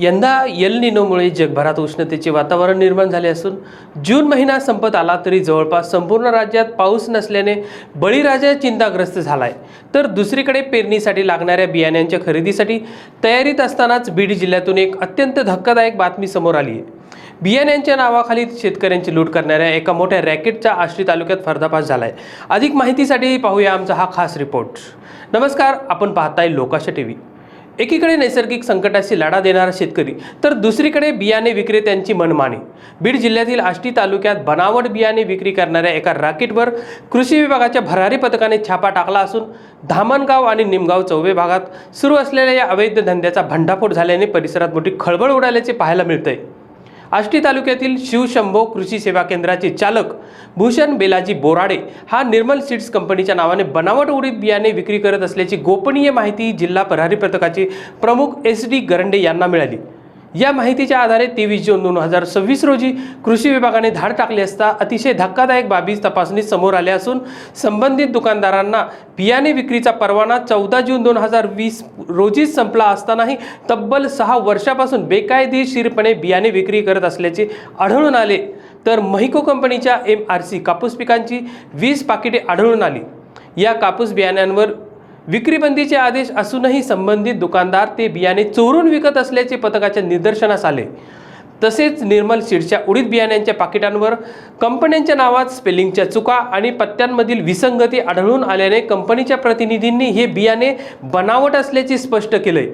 यंदा एल निनोमुळे जगभरात उष्णतेचे वातावरण निर्माण झाले असून जून महिना संपत आला तरी जवळपास संपूर्ण राज्यात पाऊस नसल्याने बळीराजा चिंताग्रस्त झालाय। तर दुसरीकडे पेरणीसाठी लागणाऱ्या बियाण्यांच्या खरेदीसाठी तयारीत असतानाच बीड जिल्ह्यातून एक अत्यंत धक्कादायक बातमी समोर आली आहे। बियाण्यांच्या नावाखाली शेतकऱ्यांची लूट करणाऱ्या एका मोठ्या रॅकेटचा आष्टी तालुक्यात पर्दाफाश झालाय। अधिक माहितीसाठी पाहूया आमचा हा खास रिपोर्ट। नमस्कार, आपण पाहताय लोकाशा टीव्ही। एकीकडे नैसर्गिक संकटाशी लढा देणारा शेतकरी तर दुसरीकडे बियाणे विक्रेत्यांची मनमानी। बीड जिल्ह्यातील आष्टी तालुक्यात बनावट बियाणे विक्री करणाऱ्या एका रॅकेटवर कृषी विभागाच्या भरारी पथकाने छापा टाकला असून धामणगाव आणि निमगाव चौवे भागात सुरू असलेल्या या अवैध धंद्याचा भंडाफोड झाल्याने परिसरात मोठी खळबळ उडाल्याचे पाहायला मिळतंय। आष्टी तालुक्यातील शिवशंभो कृषी सेवा केंद्राचे चालक भूषण बेलाजी बोराडे हा निर्मल सीड्स कंपनीच्या नावाने बनावट उडीद बियाणे विक्री करत असल्याची गोपनीय माहिती जिल्हा भरारी पथकाचे प्रमुख SD गरंडे यांना मिळाली। या माहितीच्या आधारे 23 जून 2026 रोजी कृषी विभागाने धाड टाकली असता अतिशय धक्कादायक बाबी तपासणीत समोर आल्या असून संबंधित दुकानदारांना बियाणे विक्रीचा परवाना 14 जून 2020 रोजीच संपला असतानाही तब्बल 6 वर्षापासून बेकायदेशीरपणे बियाणे विक्री करत असल्याचे आढळून आले। तर महिको कंपनीच्या MRC कापूस पिकांची 20 पाकिटे आढळून आली। या कापूस बियाण्यांवर विक्रीबंदीचे आदेश असूनही संबंधित दुकानदार ते बियाणे चोरून विकत असल्याचे पथकाच्या निदर्शनास आले। तसेच निर्मल सीड्सच्या उडीद बियाण्यांच्या पाकिटांवर कंपन्यांच्या नावात स्पेलिंगच्या चुका आणि पत्त्यांमधील विसंगती आढळून आल्याने कंपनीच्या प्रतिनिधींनी हे बियाणे बनावट असल्याचे स्पष्ट केले।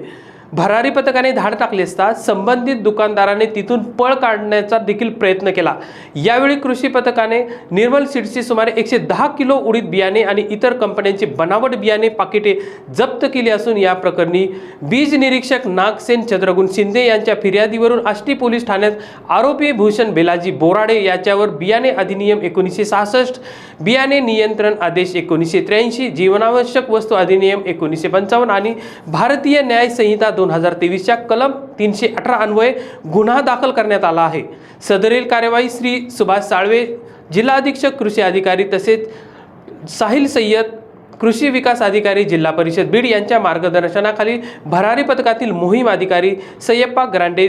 भरारी पथकाने धाड टाकली असता संबंधित दुकानदाराने तिथून पळ काढण्याचा देखील प्रयत्न केला। यावेळी कृषी पथकाने निर्मल सीड्सचे सुमारे 110 किलो उडीद बियाणे आणि इतर कंपन्यांची बनावट बियाणे पाकिटे जप्त केली असून या प्रकरणी बीज निरीक्षक नागसेन चंद्रगुण शिंदे यांच्या फिर्यादीवरून आष्टी पोलीस ठाण्यात आरोपी भूषण बेलाजी बोराडे याच्यावर बियाणे अधिनियम 1966, बियाणे नियंत्रण आदेश 1983, जीवनावश्यक वस्तू अधिनियम 1955 आणि भारतीय न्याय संहिता 2023 च्या कलम 318 अन्वये गुन्हा दाखल करण्यात आला आहे। सदरील कार्यवाही श्री सुभाष साळवे, जिल्हा अधीक्षक कृषी अधिकारी तसेच साहिल सय्यद, कृषी विकास अधिकारी जिल्हा परिषद बीड यांच्या मार्गदर्शनाखाली भरारी पथकातील मोहीम अधिकारी सय्यप्पा ग्रांडे,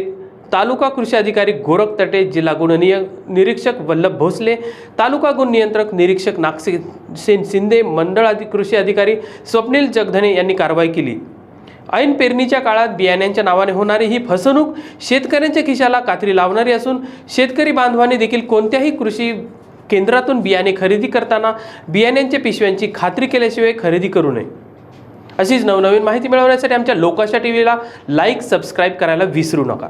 तालुका कृषी अधिकारी गोरख तटे, जिल्हा गुण निरीक्षक वल्लभ भोसले, तालुका गुण नियंत्रक निरीक्षक नागसेन शिंदे, मंडळ कृषी अधिकारी स्वप्नील जगधने यांनी कारवाई केली। ऐन पेरणीच्या काळात बियाण्यांच्या नावाने होणारी ही फसवणूक शेतकऱ्यांच्या खिशाला कात्री लावणारी असून शेतकरी बांधवांनी देखील कोणत्याही कृषी केंद्रातून बियाणे खरेदी करताना बियाण्यांच्या पिशव्यांची खात्री केल्याशिवाय खरेदी करू नये। अशीच नवनवीन माहिती मिळवण्यासाठी आमच्या लोकाशा टीव्हीला लाईक, सबस्क्राईब करायला विसरू नका।